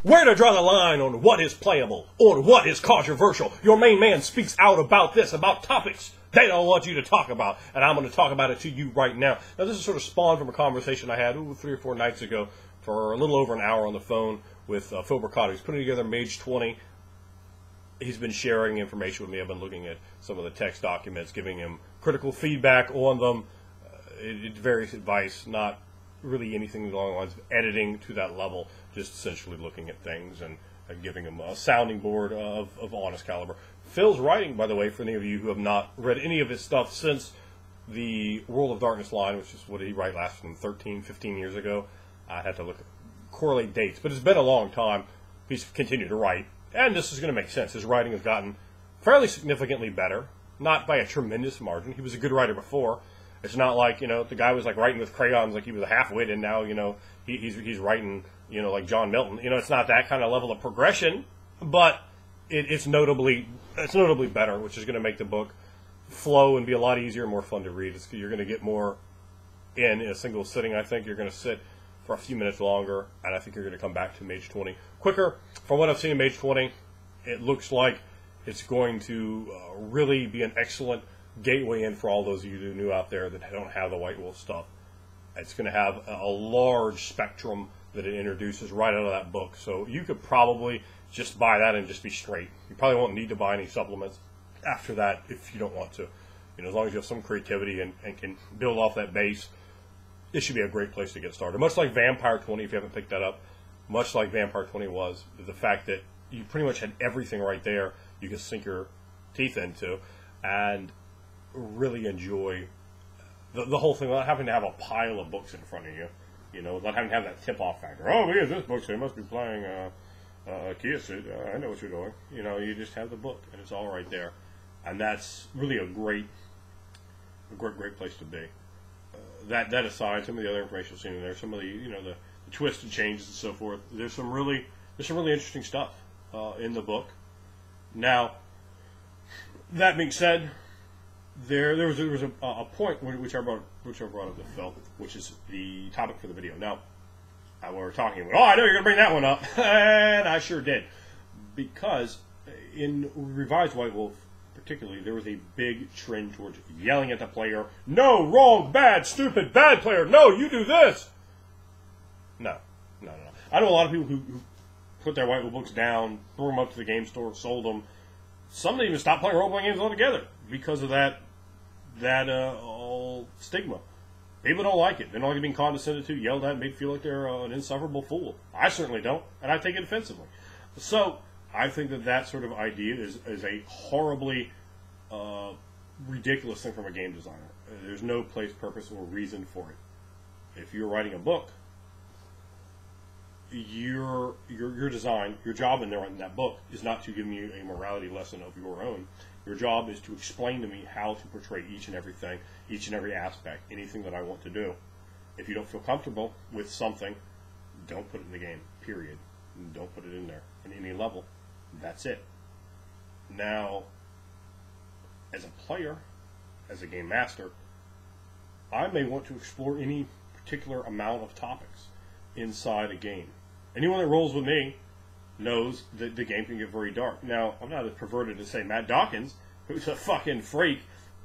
Where to draw the line on what is playable, on what is controversial. Your main man speaks out about this, about topics they don't want you to talk about, and I'm going to talk about it to you right now. Now, this is sort of spawned from a conversation I had 3 or 4 nights ago for a little over an hour on the phone with Phil Mercado. He's putting together Mage 20. He's been sharing information with me. I've been looking at some of the text documents, giving him critical feedback on them, various advice, not really anything along the lines of editing to that level, just essentially looking at things and giving him a sounding board of honest caliber. Phil's writing, by the way, for any of you who have not read any of his stuff since the World of Darkness line, which is what he wrote last from 13, 15 years ago. I had to correlate dates, but it's been a long time. He's continued to write, and this is going to make sense. His writing has gotten fairly significantly better, not by a tremendous margin. He was a good writer before. It's not like, the guy was writing with crayons like he was a half-wit, and now, he's writing, like John Milton. It's not that kind of level of progression, but it's notably better, which is going to make the book flow and be a lot easier and more fun to read. You're going to get more in a single sitting. I think you're going to sit for a few minutes longer, and I think you're going to come back to Mage 20 quicker. From what I've seen in Mage 20, it looks like it's going to really be an excellent gateway in for all those of you who are new out there that don't have the White Wolf stuff. It's going to have a large spectrum that it introduces right out of that book. So you could probably just buy that and just be straight. You probably won't need to buy any supplements after that if you don't want to. As long as you have some creativity and can build off that base, it should be a great place to get started. Much like Vampire 20, if you haven't picked that up, much like Vampire 20 was, the fact that you pretty much had everything right there you could sink your teeth into and really enjoy the whole thing without having to have a pile of books in front of you, without having to have that tip-off factor. Oh, here's this book, so you must be playing a Kia suit. I know what you're doing. You just have the book, and it's all right there. And that's really a great place to be. That aside, some of the other information you've seen in there, some of the the twists and changes and so forth. There's some really interesting stuff in the book. Now, that being said, there was a point which I brought up to Phil, which is the topic for the video. Now, we were talking about, I know you're going to bring that one up, and I sure did, because in Revised White Wolf, particularly, there was a big trend towards yelling at the player, no, wrong, bad, stupid, bad player, no, you do this. No. I know a lot of people who put their White Wolf books down, threw them up to the game store, sold them. Some of them even stopped playing role-playing games altogether because of that stigma. People don't like it. They don't like being condescended to, yelled at, made feel like they're an insufferable fool. I certainly don't, and I take it offensively. So I think that sort of idea is a horribly ridiculous thing from a game designer. There's no place, purpose, or reason for it. If you're writing a book, your design, your job in that book is not to give me a morality lesson of your own. Your job is to explain to me how to portray each and everything, each and every aspect, anything that I want to do. If you don't feel comfortable with something, don't put it in the game, period. Don't put it in there at any level. That's it. Now, as a player, as a game master, I may want to explore any particular amount of topics inside a game. Anyone that rolls with me knows that the game can get very dark. Now, I'm not as perverted as, say, Matt Dawkins, who's a fucking freak,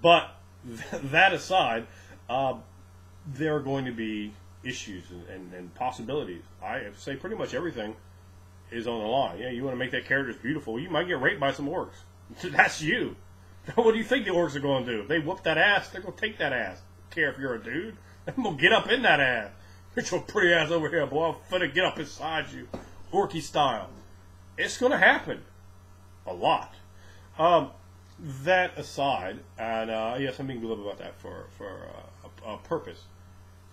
but that aside, there are going to be issues and possibilities. I say pretty much everything is on the line. Yeah, you want to make that character beautiful, you might get raped by some orcs. That's you. What do you think the orcs are going to do? If they whoop that ass, they're going to take that ass. Don't care if you're a dude. They're going to get up in that ass. Get your pretty ass over here, boy. I'm finna get up inside you. Orky style. It's going to happen. A lot. That aside, and yes, I'm being glib about that for a purpose,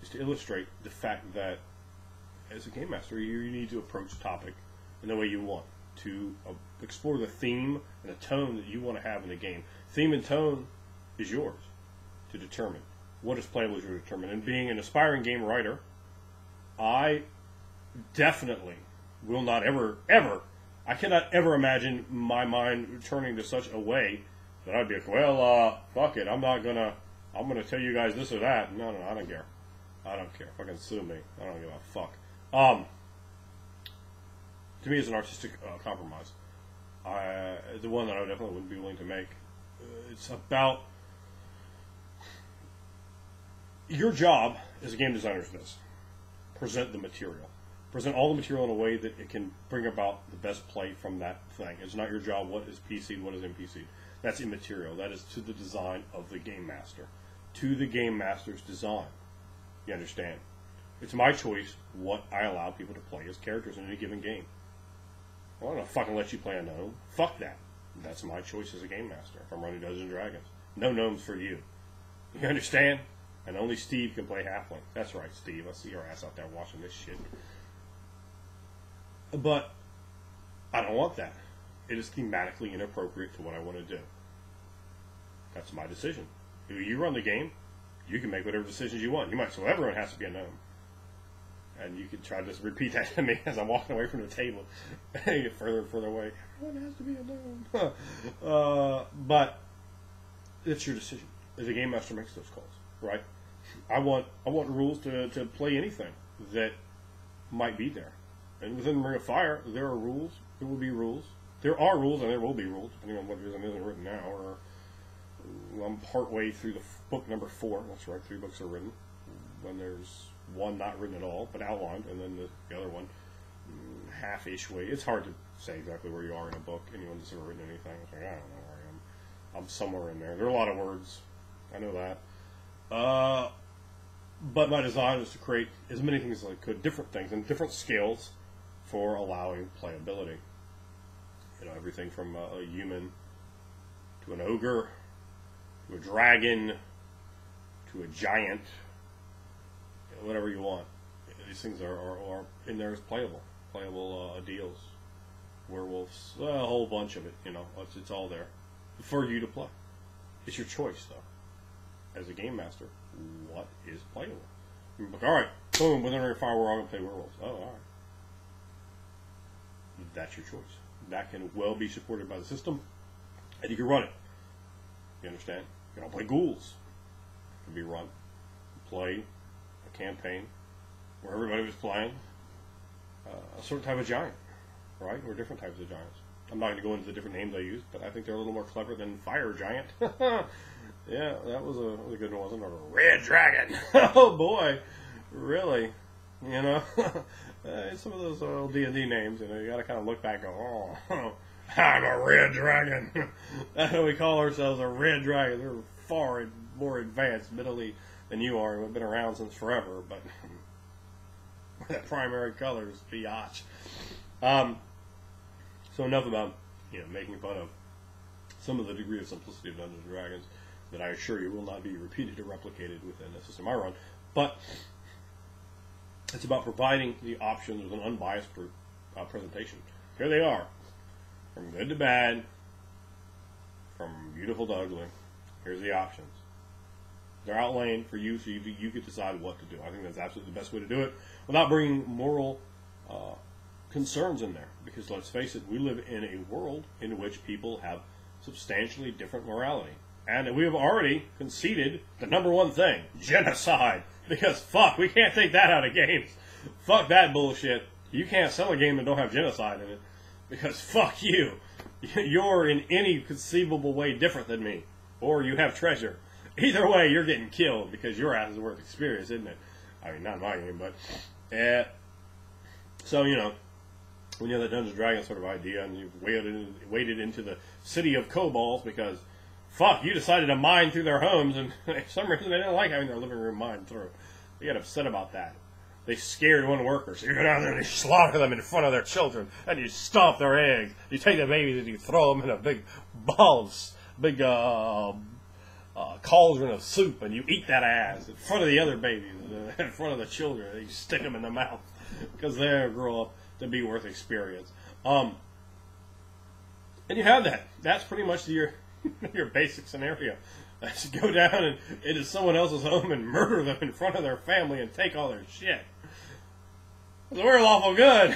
is to illustrate the fact that as a game master, you need to approach the topic in the way you want, to explore the theme and the tone that you want to have in the game. Theme and tone is yours to determine. What is playable is yours to determine. And being an aspiring game writer, I definitely will not ever, I cannot ever imagine my mind turning to such a way that I'd be like, well, fuck it, I'm gonna tell you guys this or that. No, I don't care. I don't care. Fucking sue me. I don't give a fuck. to me, is an artistic compromise. The one that I definitely wouldn't be willing to make. It's about your job as a game designer is this: present the material. Present all the material in a way that it can bring about the best play from that thing. It's not your job what is PC, what is NPC. That's immaterial. That is to the design of the game master. To the game master's design. You understand? It's my choice what I allow people to play as characters in any given game. Well, I'm not fucking let you play a gnome. Fuck that. That's my choice as a game master if I'm running Dungeons and Dragons. No gnomes for you. You understand? And only Steve can play halfling. That's right, Steve. I see your ass out there watching this shit. But I don't want that. It is thematically inappropriate to what I want to do. That's my decision. You run the game. You can make whatever decisions you want. You might say, well, everyone has to be a gnome. And you can try to repeat that to me as I'm walking away from the table. You get further and further away. Everyone has to be a gnome. But it's your decision. The game master makes those calls, right? I want rules to play anything that might be there. And within Ring of Fire, there are rules. There will be rules. There are rules, and there will be rules, depending on what isn't written now. Or I'm partway through the book number 4. That's right, 3 books are written. When there's one not written at all, but outlined, and then the other one half-ish way. It's hard to say exactly where you are in a book. Anyone that's ever written anything, it's like, I don't know where I am. I'm somewhere in there. There are a lot of words. I know that. But my design was to create as many things as I could, different things, and different scales for allowing playability. You know, everything from a human to an ogre to a dragon to a giant, whatever you want. These things are in there as playable deals, werewolves, a whole bunch of it. You know, it's all there for you to play. It's your choice, though. As a game master, what is playable? You're like, all right, boom, within Ring of Fire, we're all going to play werewolves. Oh, all right. That's your choice. That can well be supported by the system, and you can run it. You understand? You can all play ghouls. It can be run. Play a campaign where everybody was playing a certain type of giant, right? Or different types of giants. I'm not going to go into the different names I use, but I think they're a little more clever than Fire Giant. Yeah, that was a good one, wasn't it? Or Red Dragon. Oh boy, really? You know, some of those old D&D names, you know, you got to kind of look back and go, oh, I'm a Red Dragon. That's what we call ourselves, a Red Dragon. They're far more advanced mentally than you are. We've been around since forever, but that primary color is biatch. So enough about, you know, making fun of some of the degree of simplicity of Dungeons & Dragons that I assure you will not be repeated or replicated within the system I run. But it's about providing the options with an unbiased presentation. Here they are. From good to bad, from beautiful to ugly. Here's the options. They're outlined for you so you can decide what to do. I think that's absolutely the best way to do it without bringing moral concerns in there. Because let's face it, we live in a world in which people have substantially different morality. And we have already conceded the number one thing, genocide. Because fuck, we can't take that out of games. Fuck that bullshit. You can't sell a game that don't have genocide in it. Because fuck you. You're in any conceivable way different than me. Or you have treasure. Either way, you're getting killed because your ass is worth experience, isn't it? I mean, not in my game, but... so, you know, when you have the Dungeons & Dragons sort of idea and you've waded into the city of kobolds because... fuck, you decided to mine through their homes, and for some reason they didn't like having their living room mined through. They got upset about that. They scared one worker, so you go down there and you slaughter them in front of their children, and you stomp their eggs. You take the babies and you throw them in a big cauldron of soup, and you eat that ass in front of the other babies, in front of the children, and you stick them in the mouth, because they grow up to be worth experience. And you have that. That's pretty much your basic scenario. Let's go down into someone else's home and murder them in front of their family and take all their shit. So we're lawful good.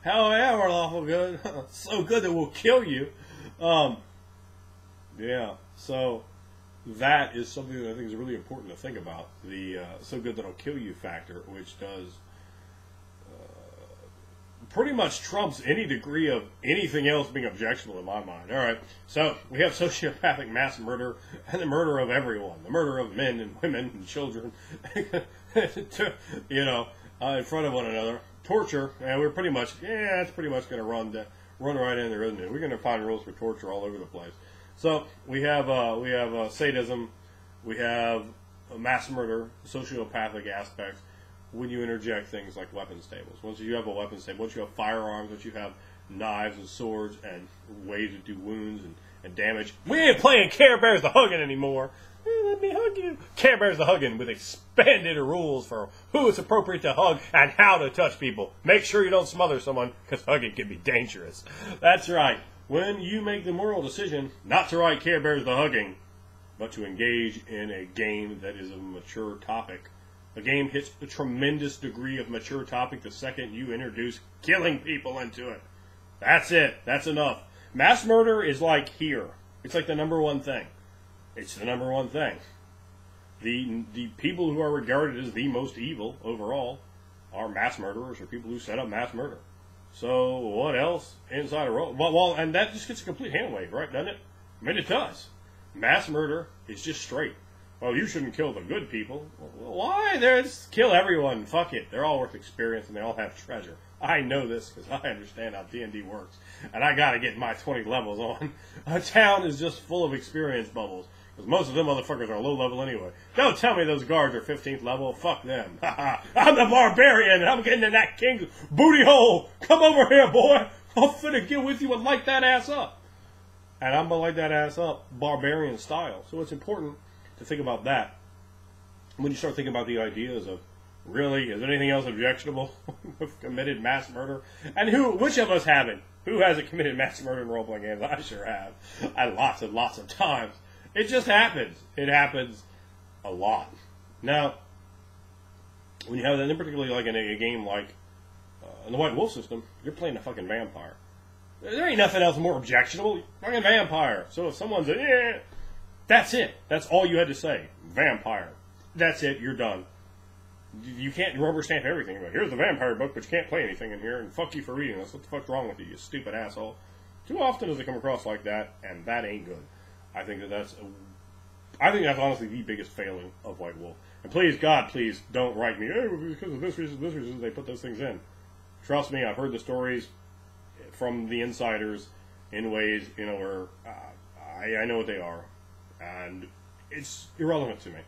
Hell yeah, we're lawful good. So good that we'll kill you. Yeah, so that is something that I think is really important to think about. The so good that I'll kill you factor, which does pretty much trumps any degree of anything else being objectionable in my mind. All right, so we have sociopathic mass murder and the murder of everyone, the murder of men and women and children, you know, in front of one another. Torture, and we're pretty much, it's pretty much going to run right in there, isn't it? We're going to find rules for torture all over the place. So we have sadism, we have mass murder, sociopathic aspects. When you interject things like weapons tables. Once you have a weapons table, once you have firearms, once you have knives and swords and ways to do wounds and damage, we ain't playing Care Bears the Huggin' anymore. Let me hug you. Care Bears the Huggin' with expanded rules for who it's appropriate to hug and how to touch people. Make sure you don't smother someone, because hugging can be dangerous. That's right. When you make the moral decision not to write Care Bears the Hugging, but to engage in a game that is a mature topic, a game hits a tremendous degree of mature topic the second you introduce killing people into it. That's it. That's enough. Mass murder is like here. It's like the number one thing. It's the number one thing. The people who are regarded as the most evil overall are mass murderers or people who set up mass murder. So what else inside a role? Well, and that just gets a complete hand wave, right? Doesn't it? I mean, it does. Mass murder is just straight. Well, you shouldn't kill the good people. Well, why? Just kill everyone. Fuck it. They're all worth experience and they all have treasure. I know this because I understand how D&D works. And I got to get my 20 levels on. A town is just full of experience bubbles. Because most of them motherfuckers are low level anyway. Don't tell me those guards are 15th level. Fuck them. I'm the barbarian and I'm getting in that king's booty hole. Come over here, boy. I'm finna get with you and light that ass up. And I'm gonna light that ass up barbarian style. So it's important to think about that when you start thinking about the ideas of, really, is anything else objectionable? We've committed mass murder. And which of us haven't? Who hasn't committed mass murder in role-playing games? I sure have. And lots and lots of times. It just happens. It happens a lot. Now, when you have that, and particularly like in a game like in the White Wolf system, you're playing a fucking vampire. There ain't nothing else more objectionable. Fucking vampire. So if someone's that's it. That's all you had to say. Vampire. That's it. You're done. You can't rubber stamp everything. Like, here's the vampire book, but you can't play anything in here, and fuck you for reading this. What the fuck's wrong with you, you stupid asshole? Too often does it come across like that, and that ain't good. I think that's honestly the biggest failing of White Wolf. And please, God, please don't write me, hey, because of this reason, they put those things in. Trust me, I've heard the stories from the insiders in ways, where I know what they are. And it's irrelevant to me.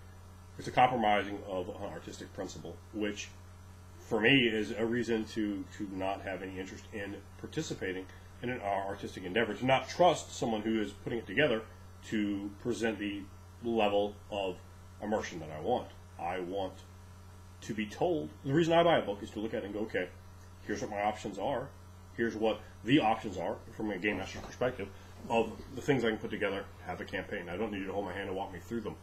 It's a compromising of an artistic principle, which, for me, is a reason to not have any interest in participating in an artistic endeavor, to not trust someone who is putting it together to present the level of immersion that I want. I want to be told. The reason I buy a book is to look at it and go, okay, here's what my options are. Here's what the options are from a game master's perspective of the things I can put together, have a campaign. I don't need you to hold my hand and walk me through them.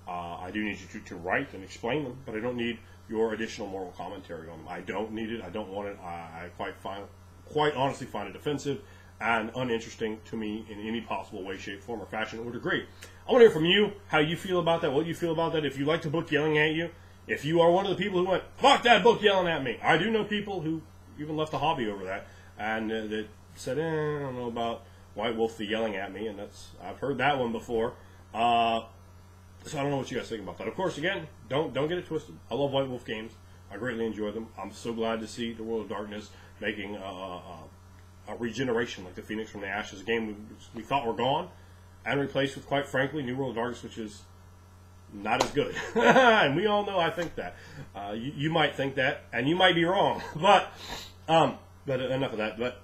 I do need you to write and explain them, but I don't need your additional moral commentary on them. I don't need it. I don't want it. I quite honestly find it offensive and uninteresting to me in any possible way, shape, form, or fashion or degree. I want to hear from you how you feel about that, what you feel about that, if you like the book yelling at you, if you are one of the people who went, fuck that book yelling at me. I do know people who even left the hobby over that and that said, I don't know about White Wolf the yelling at me, and I've heard that one before. So I don't know what you guys think about that. Of course, again, don't get it twisted. I love White Wolf games. I greatly enjoy them. I'm so glad to see the World of Darkness making a regeneration like the Phoenix from the Ashes, a game we thought were gone, and replaced with, quite frankly, New World of Darkness, which is not as good. And we all know I think that. You might think that, and you might be wrong. But enough of that. But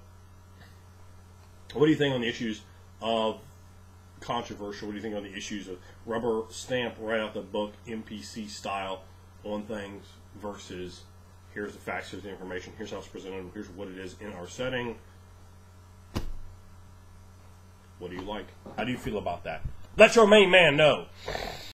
what do you think on the issues of controversial? What do you think on the issues of rubber stamp right out the book NPC style on things versus here's the facts, here's the information, here's how it's presented, here's what it is in our setting? What do you like? How do you feel about that? Let your main man know.